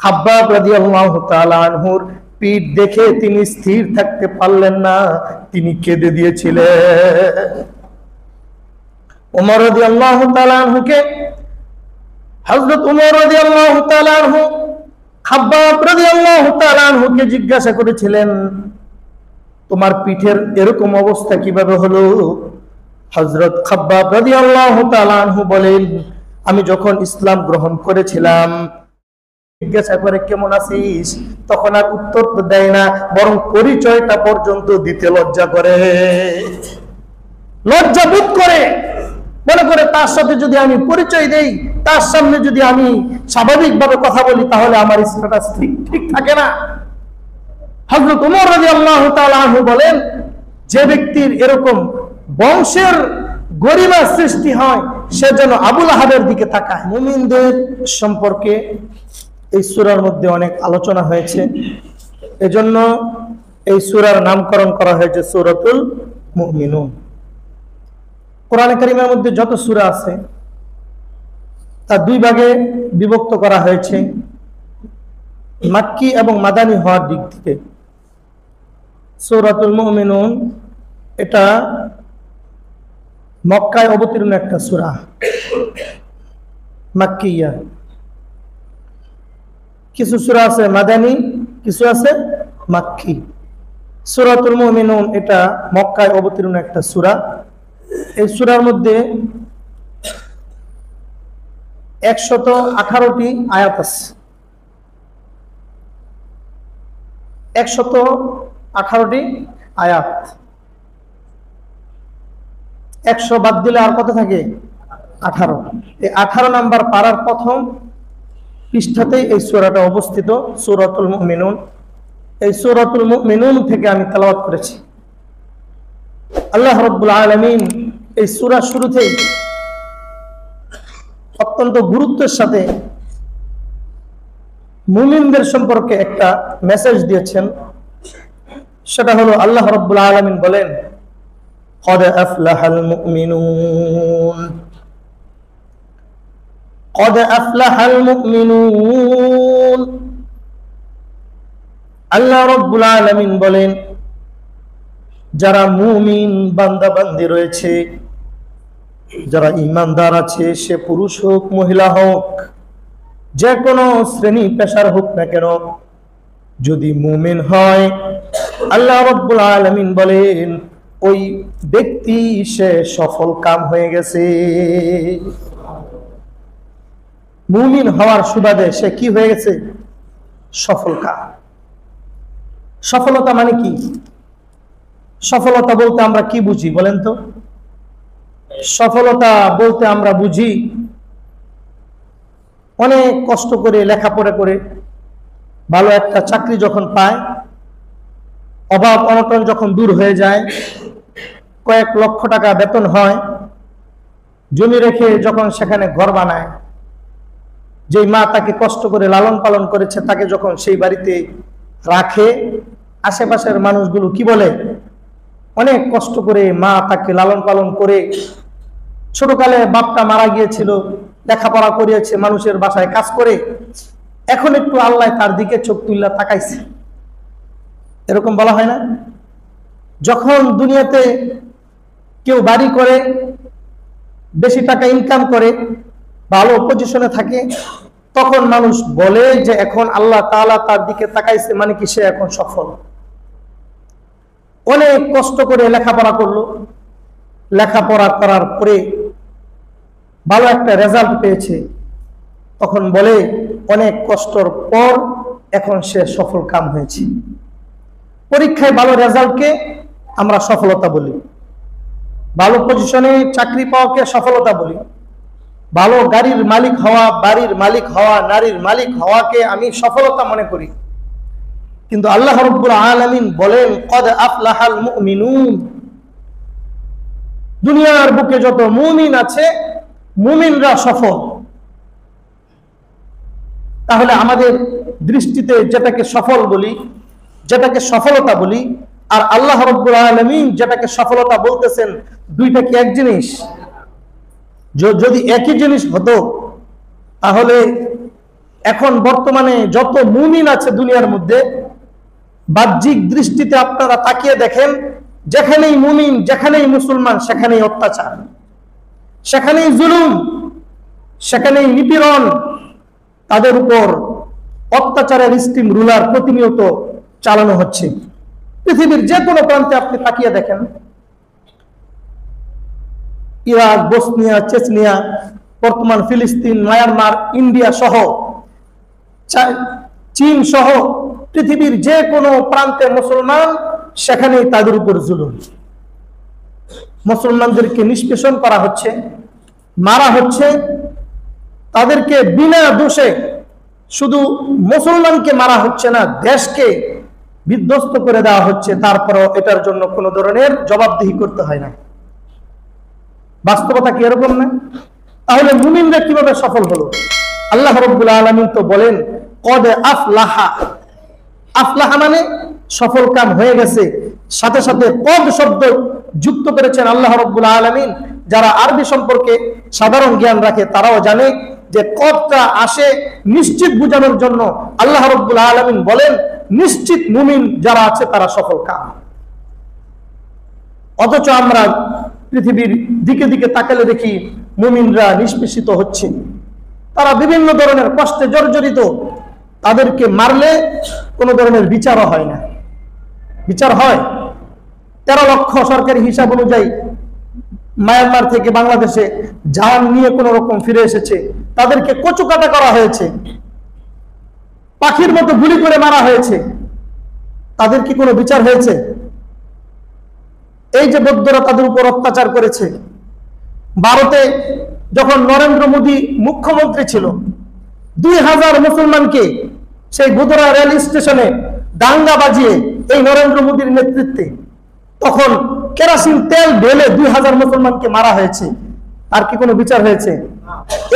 খাব্বাব রাদিয়াল্লাহু তাআলা আনহুর পিঠ দেখে তিনি স্থির থাকতে পারলেন না, তিনি কেঁদে দিয়েছিলেন। ওমর রাদিয়াল্লাহু তাআলা আনহুকে, হযরত ওমর রাদিয়াল্লাহু তাআলা আনহু খাব্বাব রাদিয়াল্লাহু তাআলা আনহুকে জিজ্ঞাসা করেছিলেন, তোমার পিঠের এরকম অবস্থা কিভাবে হলো? হযরত খাব্বাব রাদিয়াল্লাহু তাআলা আনহু বলেন, আমি যখন ইসলাম গ্রহণ করেছিলাম, জিজ্ঞাসা করে কেমন আছিস, তখন আর উত্তর তো দেয় না, বরং পরিচয়টা পর্যন্ত দিতে লজ্জা করে, লজ্জা বোধ করে, মনে করে তার সাথে যদি আমি পরিচয় দেই, তার সামনে যদি আমি স্বাভাবিকভাবে কথা বলি, তাহলে আমার স্ট্যাটাস ঠিক থাকে না। হযরত ওমর রাদিয়াল্লাহু তাআলা আনহু বলেন, যে ব্যক্তির এরকম বংশের গরিমা সৃষ্টি হয়, সে যেন আবু লাহাবের দিকে তাকায়। মুমিনদের সম্পর্কে এই সূরার মধ্যে অনেক আলোচনা হয়েছে, এজন্য এই সূরার নামকরণ করা হয়েছে সূরাতুল মুমিনুন। কোরআনে কারীমের মধ্যে যত সূরা আছে তা দুই ভাগে বিভক্ত করা হয়েছে, মাক্কি এবং মাদানী হওয়ার দিক থেকে। সূরাতুল মুমিনুন এটা মক্কায় অবতীর্ণ একটা সূরা, মাক্কিয়া। কিছু সূরা আছে মাদানী, কিছু আছে মাক্কি। সূরাতুল মুমিনুন এটা মক্কায় অবতীর্ণ একটা সূরা। এই সূরার মধ্যে 118টি আয়াত আছে। 118টি আয়াত, 100 বাদ দিলে আর কত থাকে? 18। এই 18 নাম্বার পারার প্রথম পৃষ্ঠাতেই এই সূরাটা অবস্থিত, সূরাতুল মুমিনুন। এই সূরাতুল মুমিনুন থেকে আমি তেলাওয়াত করেছি। আল্লাহ রাব্বুল আলামিন এই সূরা শুরুতেই অত্যন্ত গুরুত্বের সাথে মুমিনদের সম্পর্কে একটা মেসেজ দিয়েছেন। সেটা হলো, আল্লাহ রাব্বুল আলামিন বলেন, قد أفلح المؤمنون قد أفلح المؤمنون। আল্লাহ রাব্বুল আলামিন বলেন, যারা মুমিন বান্দা বান্দি রয়েছে, যারা ঈমানদার আছে, সে পুরুষ হোক মহিলা হোক, যে কোনো শ্রেণী পেশার হোক না কেন, যদি মুমিন হয়, আল্লাহ রাব্বুল আলামিন বলেন ওই ব্যক্তি সে সফল কাম হয়ে গেছে। মুমিন হওয়ার সুবাদে সে কি হয়ে গেছে? সফল কাম। সফলতা মানে কি? সফলতা বলতে আমরা কি বুঝি বলেন তো? সফলতা বলতে আমরা বুঝি অনেক কষ্ট করে লেখাপড়া করে ভালো একটা চাকরি যখন পায়, অভাব অনটন যখন দূর হয়ে যায়, কয়েক লক্ষ টাকা বেতন হয়, জমি রেখে যখন সেখানে ঘর বানায়, যেই মা তাকে কষ্ট করে লালন পালন করেছে তাকে যখন সেই বাড়িতে রাখে, আশেপাশের মানুষগুলো কি বলে? অনেক কষ্ট করে মা তাকে লালন পালন করে, ছোটকালে বাপটা মারা গিয়েছিল, লেখাপড়া করিয়েছে, মানুষের বাসায় কাজ করে, এখন একটু আল্লাহ তার দিকে চোখ তুল্লা তাকাইছে, এরকম বলা হয় না? যখন দুনিয়াতে কেউ বাড়ি করে, বেশি টাকা ইনকাম করে, ভালো পজিশনে থাকে, তখন মানুষ বলে যে এখন আল্লাহ তাআলা তার দিকে তাকাইছে, মানে কি সে এখন সফল। অনেক কষ্ট করে লেখাপড়া করলো, লেখাপড়া করার পরে ভালো একটা রেজাল্ট পেয়েছে, তখন বলে অনেক কষ্টর পর এখন সে সফল কাম হয়েছে। পরীক্ষায় ভালো রেজাল্টকে আমরা সফলতা বলি, ভালো পজিশনে চাকরি পাওয়াকে সফলতা বলি, ভালো গাড়ির মালিক হওয়া, বাড়ির মালিক হওয়া, নারীর মালিক হওয়াকে আমি সফলতা মনে করি। কিন্তু আল্লাহ রাব্বুল আলামিন বলেন, কদ আফলাহাল মুমিনুন। দুনিয়ার বুকে যত মুমিন আছে, মুমিনরা সফল। তাহলে আমাদের দৃষ্টিতে যেটাকে সফল বলি, যেটাকে সফলতা বলি, আর আল্লাহ রাব্বুল আলামিন যেটাকে সফলতা বলতেছেন, দুইটা কি এক জিনিস? যদি একই জিনিস হতো তাহলে এখন বর্তমানে যত মুমিন আছে দুনিয়ার মধ্যে, বাহ্যিক দৃষ্টিতে আপনারা তাকিয়ে দেখেন, যেখানেই মুমিন, যেখানেই মুসলমান, সেখানেই অত্যাচার, সেখানেই জুলুম, সেখানেই নিপীড়ন, তাদের উপর অত্যাচারের স্টিম রুলার প্রতিনিয়ত চালানো হচ্ছে। পৃথিবীর যে কোনো প্রান্তে আপনি তাকিয়ে দেখেন, ইরাক, বসনিয়া, চেচনিয়া, বর্তমান ফিলিস্তিন, মায়ানমার, ইন্ডিয়া সহ, চীন সহ পৃথিবীর যে কোনো প্রান্তে মুসলমান, সেখানেই তাদের উপর জুলুম। মুসলমানদেরকে নিষ্পেষণ করা হচ্ছে, মারা হচ্ছে, তাদেরকে বিনা দোষে, শুধু মুসলমানকে মারা হচ্ছে না, দেশকে বিধ্বস্ত করে দেওয়া হচ্ছে, তারপরও এটার জন্য কোনো ধরনের জবাবদিহি করতে হয় না। বাস্তবতা কি এরকম না? তাহলে মুমিনরা কিভাবে সফল হলো? আল্লাহ রাব্বুল আলামিন তো বলেন কদ আফলাহা। আফলাহা মানে সফল কাম হয়ে গেছে, সাথে সাথে কদ শব্দ যুক্ত করেছেন আল্লাহ রাব্বুল আলামিন। যারা আরবি সম্পর্কে সাধারণ জ্ঞান রাখে তারাও জানে যে কদটা আসে নিশ্চিত বোঝানোর জন্য। আল্লাহ রাব্বুল আলামিন বলেন নিশ্চিত মুমিন যারা আছে তারা সফল কাম। অথচ আমরা পৃথিবীর দিকে দিকে তাকালে দেখি মুমিনরা নিষ্পেষিত হচ্ছে, তারা বিভিন্ন ধরনের কষ্টে জর্জরিত, তাদেরকে মারলে কোনো ধরনের বিচারও হয় না। বিচার হয় 13 লক্ষ সরকারি হিসাব অনুযায়ী মায়ানমার থেকে বাংলাদেশে জান নিয়ে কোন রকম ফিরে এসেছে, তাদেরকে কচুকাটা করা হয়েছে, পাখির মতো গুলি করে মারা হয়েছে, তাদের কি কোনো বিচার হয়েছে? এই যে বৌদ্ধরা তাদের উপর অত্যাচার করেছে। ভারতে যখন নরেন্দ্র মোদী মুখ্যমন্ত্রী ছিল, 2000 মুসলমানকে সেই গোধরা রেল স্টেশনে দাঙ্গা বাজিয়ে এই নরেন্দ্র মোদীর নেতৃত্বে তখন কেরোসিন তেল ঢেলে 2000 মুসলমানকে মারা হয়েছে। আর কি কোনো বিচার হয়েছে?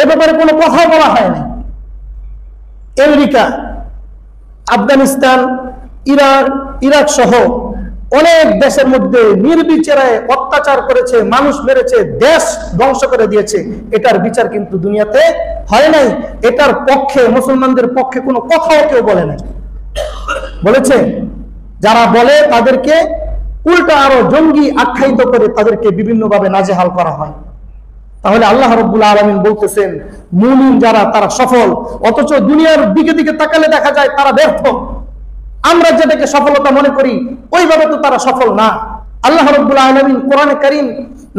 এ ব্যাপারে কোনো কথা বলা হয়নি। আমেরিকা, আফগানিস্তান, ইরাক সহ অনেক দেশের মধ্যে নির্বিচারে অত্যাচার করেছে, মানুষ মেরেছে, দেশ ধ্বংস করে দিয়েছে। এটার বিচার কিন্তু দুনিয়াতে হয় নাই। এটার পক্ষে, মুসলমানদের পক্ষে কোনো কথাও কেউ বলে নাই। বলেছে যারা বলে তাদেরকে উল্টা আরো জঙ্গি আখ্যায়িত করে তাদেরকে বিভিন্নভাবে নাজেহাল করা হয়। তাহলে আল্লাহ রাব্বুল আলামিন বলতেছেন মুমিন যারা তারা সফল, অথচ দুনিয়ার দিকে দিকে তাকালে দেখা যায় তারা ব্যর্থ। আমরা যেটাকে সফলতা মনে করি ওইভাবে তো তারা সফল না। আল্লাহ রাব্বুল আলামিন কোরআনে কারীম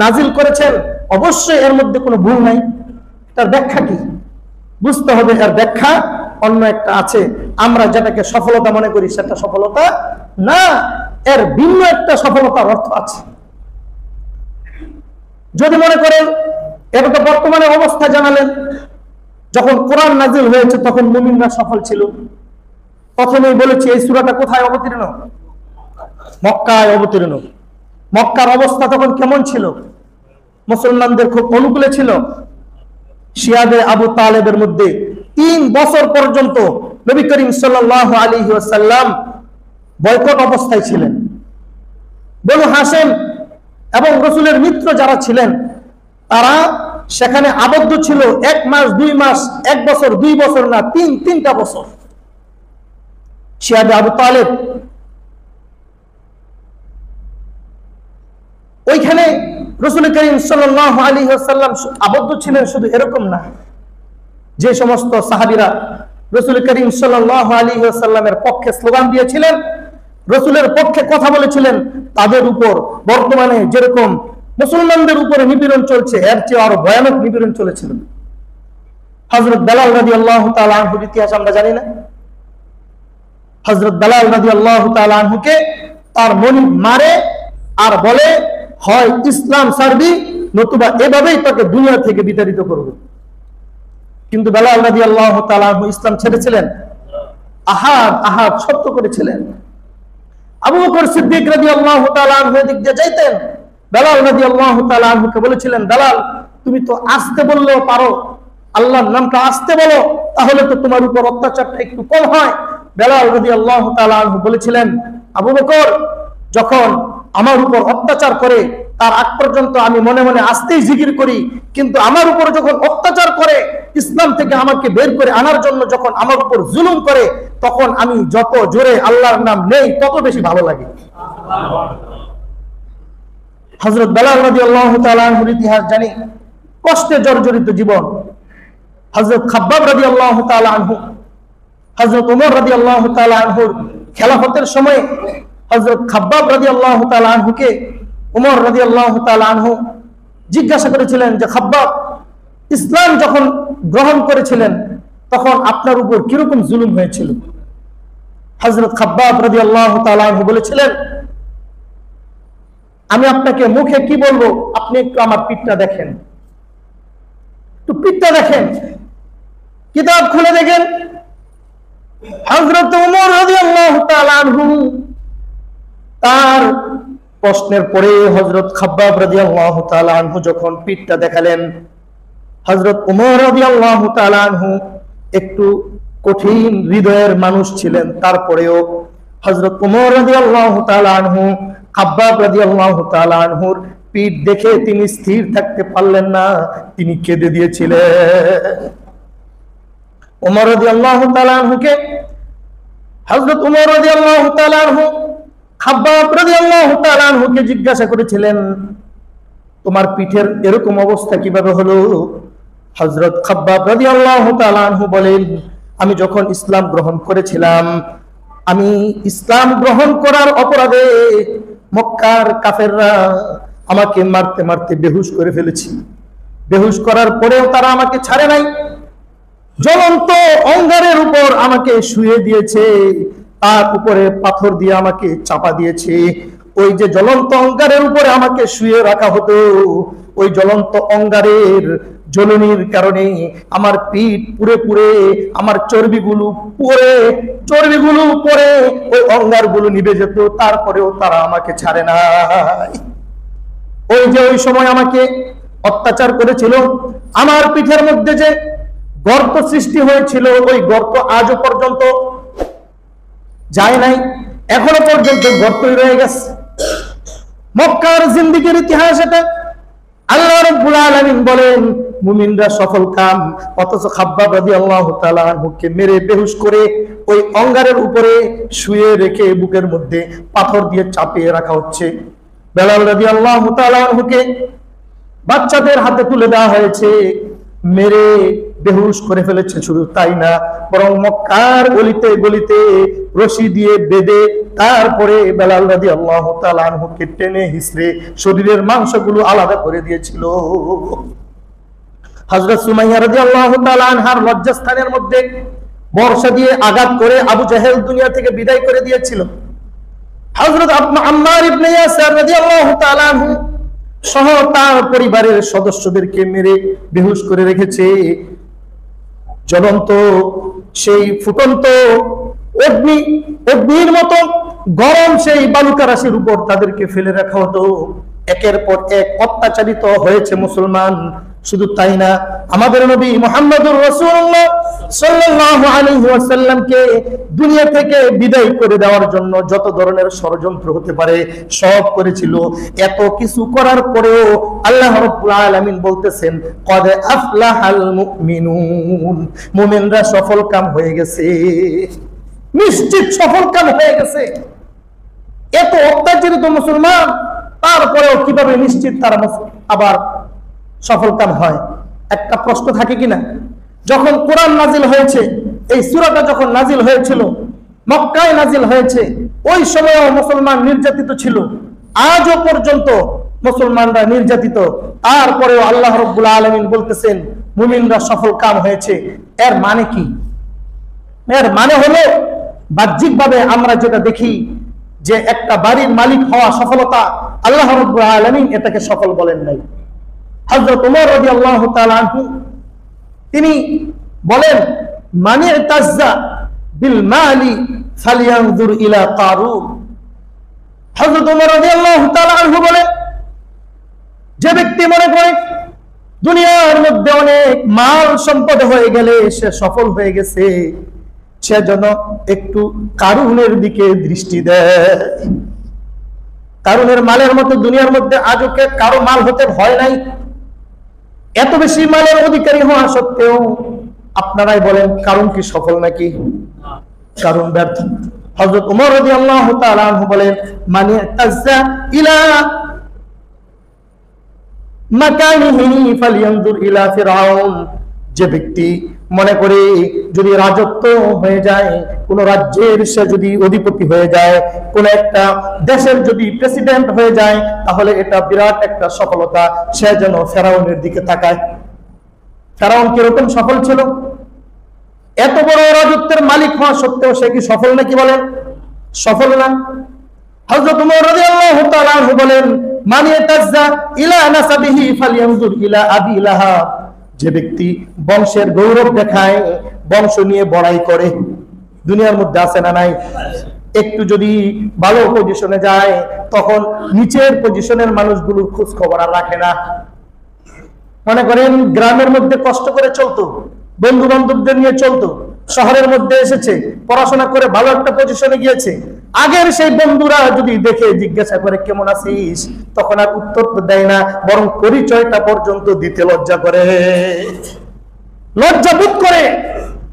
নাজিল করেছেন, অবশ্যই এর মধ্যে কোনো ভুল নাই। তার ব্যাখ্যা কি? বুঝতে হবে এর ব্যাখ্যা অন্য একটা আছে। আমরা যেটাকে সফলতা মনে করি সেটা সফলতা না, এর ভিন্ন একটা সফলতার অর্থ আছে। যদি মনে করেন, এটা তো বর্তমানে অবস্থা জানালেন, যখন কোরআন নাজিল হয়েছে তখন মুমিনরা সফল ছিল। প্রথমেই বলেছি এই সূরাটা কোথায় অবতীর্ণ? মক্কায় অবতীর্ণ। মক্কার অবস্থা তখন কেমন ছিল? মুসলমানদের খুব অনুকূলে ছিল। শিয়াবে আবু তালেবের মধ্যে 3 বছর পর্যন্ত নবী করিম সাল্লাল্লাহু আলাইহি ওয়াসাল্লাম বয়কট অবস্থায় ছিলেন। বনু হাশেম এবং রাসূলের মিত্র যারা ছিলেন তারা সেখানে আবদ্ধ ছিল 1 মাস, 2 মাস, 1 বছর, 2 বছর না, 3টা বছর। শিয়াবে আবু তালেব ওইখানে রাসূল করিম সাল্লাল্লাহু আলাইহি ওয়াসাল্লাম আবদ্ধ ছিলেন। শুধু এরকম না, যে সমস্ত সাহাবীরা রাসূল করিম সাল্লাল্লাহু আলাইহি ওয়াসাল্লামের পক্ষে স্লোগান দিয়েছিলেন, রাসূলের পক্ষে কথা বলেছিলেন, তাদের উপর বর্তমানে যেরকম মুসলমানদের উপরে নিপীড়ন চলছে এর চেয়ে আরো ভয়ানক নিপীড়ন চলেছিল। হযরত বেলাল রাদিয়াল্লাহু তাআলা আনহুর ইতিহাস আমরা জানি না? হযরত বেলাল রাদিয়াল্লাহু তাআলা আনহুকে তার মনিব মারে আর বলে হয় ইসলাম ছাড়বি নতুবা এভাবেই তাকে দুনিয়া থেকে বিতাড়িত করব। কিন্তু বেলাল রাদিয়াল্লাহু তাআলা আনহু ইসলাম ছেড়েছিলেন? আহাদ সত্য করেছিলেন। আবু বকর সিদ্দিক রাদিয়াল্লাহু তাআলা আনহু দিক দিয়ে যাইতেন, বেলাল রাদিয়াল্লাহু তাআলা আনহুকে বলেছিলেন, বেলাল তুমি তো আসতে বললেও পারো, আল্লাহর নামটা আসতে বলো, তাহলে তো তোমার উপর অত্যাচারটা একটু কম হয়। বেলাল রাদিয়াল্লাহু তাআলা আনহু বলেছিলেন, আবু বকর যখন আমার উপর অত্যাচার করে তার আগ পর্যন্ত আমি মনে মনে আস্তেই জিকির করি, কিন্তু আমার উপর যখন অত্যাচার করে, ইসলাম থেকে আমাকে বের করে আনার জন্য যখন আমার উপর জুলুম করে, তখন আমি যত জোরে আল্লাহর নাম নেই তত বেশি ভালো লাগে। হযরত বেলাল রাদিয়াল্লাহু তাআলা আনহুর ইতিহাস জানি, কষ্টে জর্জরিত জীবন। হযরত খাব্বাব রাদিয়াল্লাহু তাআলা আনহু, হযরত ওমর রাদিয়াল্লাহু তাআলা আনহুর খেলাফতের সময় হযরত খাব্বাব রাদিয়াল্লাহু তাআলা আনহুকে ওমর রাদিয়াল্লাহু তাআলা আনহু জিজ্ঞাসা করেছিলেন যে, খাব্বাব, ইসলাম যখন গ্রহণ করেছিলেন তখন আপনার উপর কিরকম জুলুম হয়েছিল? হযরত খাব্বাব রাদিয়াল্লাহু তাআলা আনহু বলেছিলেন, আমি আপনাকে মুখে কি বলবো, আপনি একটু আমার পিঠটা দেখেন, একটু পিঠটা দেখেন, কিতাব খুলে দেখেন। হযরত ওমর রাদিয়াল্লাহু তাআলা আনহু তার প্রশ্নের পরে হযরত খাব্বাব রাদিয়াল্লাহু তাআলা আনহু যখন পিঠটা দেখালেন, হযরত ওমর রাদিয়াল্লাহু তাআলা আনহু একটু কঠিন হৃদয়ের মানুষ ছিলেন, তারপরেও হযরত ওমর রাদিয়াল্লাহু তাআলা আনহু খাব্বাব রাদিয়াল্লাহু তাআলা আনহুর পিঠ দেখে তিনি স্থির থাকতে পারলেন না, তিনি কেঁদে দিয়েছিলেন। ওমর রাদিয়াল্লাহু তাআলা আনহুকে হযরত ওমর রাদিয়াল্লাহু তাআলা আনহু খাব্বাব রাদিয়াল্লাহু তাআলা আনহুকে জিজ্ঞাসা করেছিলেন, তোমার পিঠের এরকম অবস্থা কিভাবে হলো? হযরত খাব্বাব রাদিয়াল্লাহু তাআলা আনহু বলেন, আমি যখন ইসলাম গ্রহণ করেছিলাম, আমি ইসলাম গ্রহণ করার অপরাধে মক্কার কাফেররা আমাকে মারতে মারতে বেহুশ করে ফেলেছি। বেহুশ করার পরেও তারা আমাকে ছাড়ে নাই, জ্বলন্ত অঙ্গারের উপর আমাকে শুয়ে দিয়েছে, তার উপরে পাথর দিয়ে আমাকে চাপা দিয়েছে। ওই যে জ্বলন্ত অঙ্গারের উপরে আমাকে শুয়ে রাখা হতো, ওই জ্বলন্ত অঙ্গারের জ্বলনির কারণে আমার পিঠ পুড়ে পুড়ে আমার চর্বিগুলো পরে ওই অঙ্গারগুলো নিভে যেত, তারপরেও তারা আমাকে ছাড়ে নাই। ওই যে ওই সময় আমাকে অত্যাচার করেছিল, আমার পিঠের মধ্যে যে গর্ত সৃষ্টি হয়েছিল, ওই গর্ত আজও পর্যন্ত যায় নাই, এখনো পর্যন্ত গর্তই রয়ে গেছে। মক্কার জিন্দেগির ইতিহাস এটা। আল্লাহ রাব্বুল আলামিন বলেন, মুমিনরা সফল কাম, অথচ খাব্বাব রাদিয়াল্লাহু তাআলা আনহুকে মেরে বেহুশ করে ওই অঙ্গারের উপরে শুয়ে রেখে বুকের মধ্যে পাথর দিয়ে চাপিয়ে রাখা হচ্ছে। বেলাল রাদিয়াল্লাহু তাআলা আনহুকে বাচ্চাদের হাতে তুলে দেওয়া হয়েছে, মেরে বেহুশ করে ফেলেছে। শুধু তাই না, বরং মক্কার গলিতে গলিতে রশি দিয়ে বেঁধে তারপরে বেলাল রাদিয়াল্লাহু তাআলা আনহুকে টেনে হিসড়ে শরীরের মাংসগুলো আলাদা করে দিয়েছিল। হযরত সুমাইয়া রাদিয়াল্লাহু তাআলা আনহার লজ্জাস্থানের মধ্যে বর্ষা দিয়ে আঘাত করে আবু জাহেল দুনিয়া থেকে বিদায় করে দিয়েছিল। হযরত আম্মার ইবনে ইয়াসির রাদিয়াল্লাহু তাআলা আনহু সহ তার পরিবারের সদস্যদেরকে মেরে বেহুশ করে রেখেছে। জ্বলন্ত সেই ফুটন্ত অগ্নির মতো গরম সেই বালুকা রাশির উপর তাদেরকে ফেলে রাখা হতো। একের পর এক অত্যাচারিত হয়েছে মুসলমান। শুধু তাই না, আমাদের নবী মুহাম্মদুর রাসূলুল্লাহ সাল্লাল্লাহু আলাইহি ওয়াসাল্লামকে দুনিয়া থেকে বিদায় করে দেওয়ার জন্য যত ধরনের ষড়যন্ত্র হতে পারে সব করেছিল। এত কিছু করার পরেও আল্লাহ রাব্বুল আলামিন বলতেছেন, ক্বাদ আফলাহাল মুমিনুন, মুমিনরা সফল কাম হয়ে গেছে, নিশ্চিত সফল কাম হয়ে গেছে। এত অত্যাচারিত মুসলমান, তারপরেও কিভাবে নিশ্চিত তারা আবার সফল কাম হয়? একটা প্রশ্ন থাকে কিনা? যখন কোরআন নাজিল হয়েছে, এই সূরাটা যখন নাজিল হয়েছিল, মক্কায় নাজিল হয়েছে, ওই সময়ও মুসলমান নির্যাতিত ছিল। আজও পর্যন্ত মুসলমানরা নির্যাতিত, তারপরেও আল্লাহ রাব্বুল আলামিন বলতেছেন মুমিনরা সফল কাম হয়েছে। এর মানে কি? এর মানে হলো বাহ্যিকভাবে আমরা যেটা দেখি যে একটা বাড়ির মালিক হওয়া সফলতা, আল্লাহ রাব্বুল আলামিন এটাকে সফল বলেন নাই। হযরত ওমর রাদিয়াল্লাহু তাআলা আনহু তিনি বলেন, মানি তাজ্জা বিল মালি ফালিয়ানজুর ইলা কারুন। হযরত ওমর রাদিয়াল্লাহু তাআলা আনহু বলেন, যে ব্যক্তি মনে করে দুনিয়ার মধ্যে অনেক মাল সম্পদ হয়ে গেলে সে সফল হয়ে গেছে, সে যেন একটু কারুনের দিকে দৃষ্টি দেয়। কারুনের মালের মতো দুনিয়ার মধ্যে আজও কারো মাল হতে ভয় নাই। এত বেশি মালের অধিকারী হওয়া সত্ত্বেও আপনারাই বলেন কারণ কি সফল নাকি? কারণ ব্যর্থ। হযরত ওমর রাদিয়াল্লাহু তাআলা আনহু বলেন, মান ইয়াতাজ্জা ইলা মাকানিহি ফালইয়ানজুর ইলা ফিরআউন। যে ব্যক্তি মনে করে যদি রাজত্ব হয়ে যায়, কোন রাজ্যের সে যদি অধিপতি হয়ে যায়, কোন একটা দেশের যদি প্রেসিডেন্ট হয়ে যায়, তাহলে এটা বিরাট একটা সফলতা, সে যেন ফেরাউনের দিকে তাকায়। ফেরাউন কিরকম সফল ছিল? এত বড় রাজত্বের মালিক হওয়া সত্ত্বেও সে কি সফল নাকি? বলেন সফল না। হযরত ওমর রাদিয়াল্লাহু তাআলা আনহু বলেন, মান ইয়াতাজ্জা ইলা নাসাবিহি ফালইয়ানজুর ইলা আবি লাহাব। যে ব্যক্তি বংশের গৌরব দেখায়, বংশ নিয়ে বড়াই করে, দুনিয়ার মধ্যে আছে না নাই? একটু যদি ভালো পজিশনে যায়, তখন নিচের পজিশনের মানুষগুলোর খোঁজ খবর আর রাখে না। মনে করেন গ্রামের মধ্যে কষ্ট করে চলতো, বন্ধু বান্ধবদের নিয়ে চলতো, শহরের মধ্যে এসেছে, পড়াশোনা করে ভালো একটা পজিশনে গিয়েছে, আগের সেই বন্ধুরা যদি দেখে জিজ্ঞাসা করে কেমন আছিস, তখন আর উত্তর দেয় না, বরং পরিচয়টা পর্যন্ত দিতে লজ্জা করে, লজ্জা বোধ করে।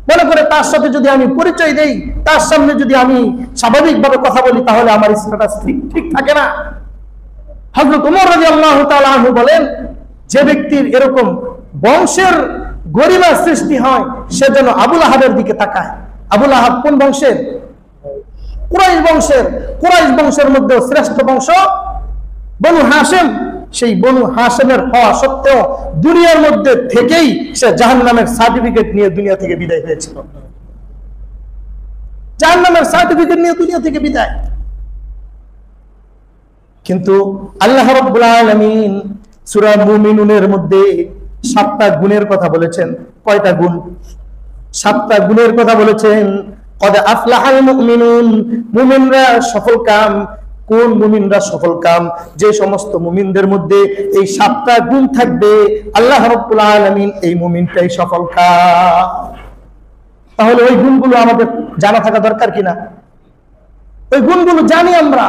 মনে করে তার সাথে যদি আমি পরিচয় দেই, তার সামনে যদি আমি স্বাভাবিকভাবে কথা বলি, তাহলে আমার স্ট্যাটাস ঠিক থাকে না। হযরত ওমর রাদিয়াল্লাহু তাআলা আনহু বলেন, যে ব্যক্তির এরকম বংশের গরিমা সৃষ্টি হয়, সে যেন আবু লাহাবের দিকে তাকায়। আবু লাহাব কোন বংশের? কুরাইশ বংশের। কুরাইশ বংশের মধ্যে শ্রেষ্ঠ বংশ বনু হাশিম। সেই বনু হাশিমের হওয়া সত্ত্বেও দুনিয়ার মধ্যে থেকেই সে জাহান্নামের সার্টিফিকেট নিয়ে দুনিয়া থেকে বিদায় হয়েছিল। জাহান্নামের সার্টিফিকেট নিয়ে দুনিয়া থেকে বিদায়। কিন্তু আল্লাহ রাব্বুল আলামিন সূরা মুমিনুনের মধ্যে 7টা গুণের কথা বলেছেন। কয়টা গুণ? 7টা গুণের কথা বলেছেন। কদ আফলাহাল মুমিনুন, মুমিনরা সফল কাম। কোন মুমিনরা সফল কাম? যে সমস্ত মুমিনদের মধ্যে এই 7টা গুণ থাকবে, আল্লাহ রাব্বুল আলামিন এই মুমিনটাই সফল কাম। তাহলে ওই গুণগুলো আমাদের জানা থাকা দরকার কিনা? ওই গুণগুলো জানি আমরা,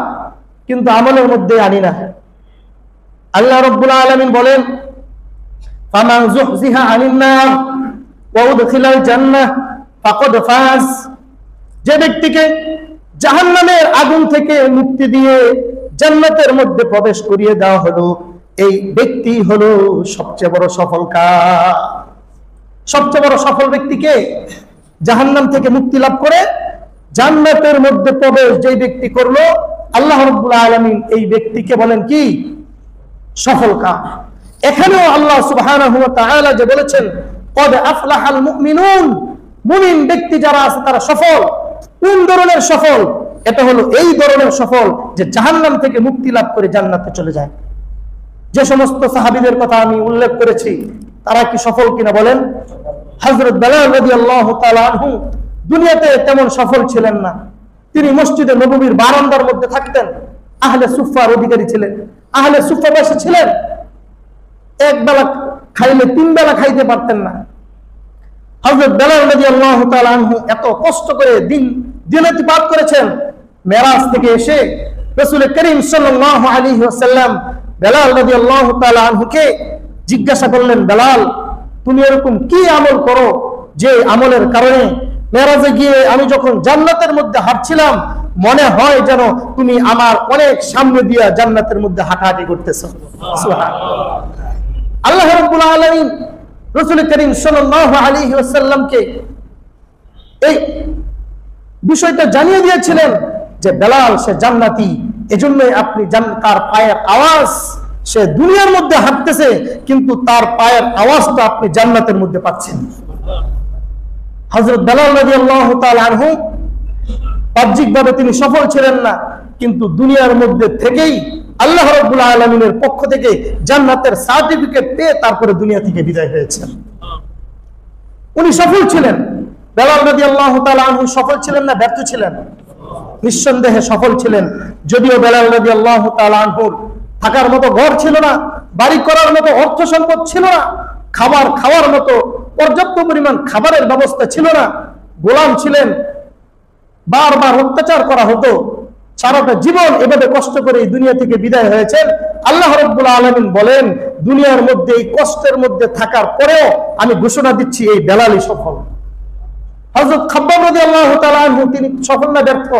কিন্তু আমলের মধ্যে আনি না। আল্লাহ রাব্বুল আলামিন বলেন, ফামান যুহজিহা আনিন নার ওয়া উদখিলাল জান্নাহ ফাকাদ ফাজ। যে ব্যক্তিকে জাহান্নামের আগুন থেকে মুক্তি দিয়ে জান্নাতের মধ্যে প্রবেশ করিয়ে দেওয়া হলো, এই ব্যক্তি হলো সবচেয়ে বড় সফল কাম। সবচেয়ে বড় সফল ব্যক্তিকে জাহান্নাম থেকে মুক্তি লাভ করে জান্নাতের মধ্যে প্রবেশ যে ব্যক্তি করলো, আল্লাহ রাব্বুল আলামিন এই ব্যক্তিকে বলেন কি? সফল কাম। এখানেও আল্লাহ সুবহানাহু ওয়া তাআলা যে বলেছেন, কদ আফলাহাল মুমিনুন, মুমিন ব্যক্তি যারা আছে তারা সফল। কোন ধরনের সফল? এটা হলো এই ধরনের সফল যে জাহান্নাম থেকে মুক্তি লাভ করে জান্নাতে চলে যায়। যে সমস্ত সাহাবীদের কথা আমি উল্লেখ করেছি, তারা কি সফল কিনা বলেন? হযরত বেলাল রাদিয়াল্লাহু তাআলা আনহু দুনিয়াতে তেমন সফল ছিলেন না। তিনি মসজিদে নববীর বারান্দার মধ্যে থাকতেন, আহলে সুফফার অধিকারী ছিলেন, আহলে সুফফা বসে ছিলেন। এক বেলা খাইলে 3 বেলা খাইতে পারতেন না। হযরত বেলাল রাদিয়াল্লাহু তাআলা আনহু এত কষ্ট করে দিনাতিপাত করেছেন। মেরাজ থেকে এসে রাসূল করিম সাল্লাল্লাহু আলাইহি ওয়াসাল্লাম বেলাল রাদিয়াল্লাহু তাআলা আনহুকে জিজ্ঞাসা করলেন, বেলাল তুমি এরকম কি আমল করো যে আমলের কারণে মেরাজে গিয়ে আমি যখন জান্নাতের মধ্যে হাঁটছিলাম, মনে হয় যেন তুমি আমার অনেক সামনে দিয়ে জান্নাতের মধ্যে হাঁটাহাঁটি করতেছো। সুবহানাল্লাহ। আল্লাহ রাব্বুল আলামিন রাসূল করিম সাল্লাল্লাহু আলাইহি ওয়াসাল্লামকে এই বিষয়টা জানিয়ে দিয়েছিলেন যে বেলাল সে জান্নাতি, এজন্যই আপনি তার পায়ের আওয়াজ, সে দুনিয়ার মধ্যে হাঁটতেছে কিন্তু তার পায়ের আওয়াজটা আপনি জান্নাতের মধ্যে পাচ্ছেন। হযরত বেলাল রাদিয়াল্লাহু তাআলা আনহু বাহ্যিকভাবে তিনি সফল ছিলেন না, কিন্তু দুনিয়ার মধ্যে থেকেই আল্লাহ রাব্বুল আলামিনের পক্ষ থেকে জান্নাতের সার্টিফিকেট পেয়ে তারপরে দুনিয়া থেকে বিদায় হয়েছেন। উনি সফল ছিলেন। বেলাল রাদিয়াল্লাহু তাআলা আনহু সফল ছিলেন না ব্যর্থ ছিলেন? নিঃসন্দেহে সফল ছিলেন। যদিও বেলাল রাদিয়াল্লাহু তাআলা আনহুর থাকার মতো ঘর ছিল না, বাড়ি করার মতো অর্থ সম্পদ ছিল না, খাবার খাওয়ার মতো পর্যাপ্ত পরিমাণ খাবারের ব্যবস্থা ছিল না, গোলাম ছিলেন, বারবার অত্যাচার করা হতো, সারাটা জীবন এভাবে কষ্ট করে এই দুনিয়া থেকে বিদায় হয়েছেন। আল্লাহ রাব্বুল আলামিন বলেন, দুনিয়ার মধ্যে এই কষ্টের মধ্যে থাকার পরেও আমি ঘোষণা দিচ্ছি এই বেলালই সফল। হযরত খাব্বাব রাদিয়াল্লাহু তাআলা আনহু তিনি সফল না ব্যর্থ?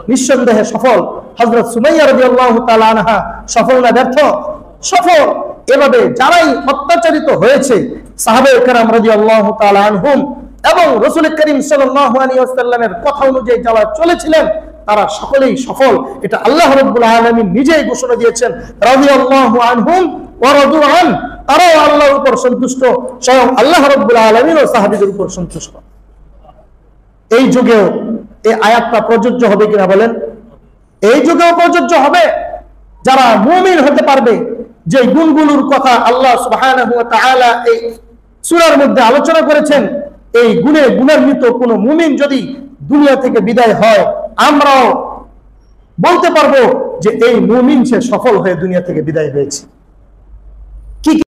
নিঃসন্দেহে সফল। হযরত সুমাইয়া রাদিয়াল্লাহু তাআলা আনহা সফল না ব্যর্থ? সফল। এভাবে যারাই অত্যাচারিত হয়েছে সাহাবায়ে কেরাম রাদিয়াল্লাহু তাআলা আনহুম এবং রাসূল করিম সাল্লাল্লাহু আলাইহি ওয়াসাল্লামের কথা অনুযায়ী যারা চলেছিলেন তারা সকলেই সফল। এটা আল্লাহ রাব্বুল আলামিন নিজেই ঘোষণা দিয়েছেন, রাদিয়াল্লাহু আনহুম ওয়া রাদু আন, তারাও আল্লাহর উপর সন্তুষ্ট, স্বয়ং আল্লাহ রাব্বুল আলামিন ও সাহাবীদের উপর সন্তুষ্ট। এই যুগেও এই আয়াতটা প্রযোজ্য হবে কিনা বলেন? এই যুগেও প্রযোজ্য হবে। যারা মুমিন হতে পারবে, যে গুণগুলোর কথা আল্লাহ সুবহানাহু ওয়া তাআলা এই সূরার মধ্যে আলোচনা করেছেন, এই গুণে গুণান্বিত কোন মুমিন যদি দুনিয়া থেকে বিদায় হয়, আমরাও বলতে পারবো যে এই মুমিন সে সফল হয়ে দুনিয়া থেকে বিদায় হয়েছে।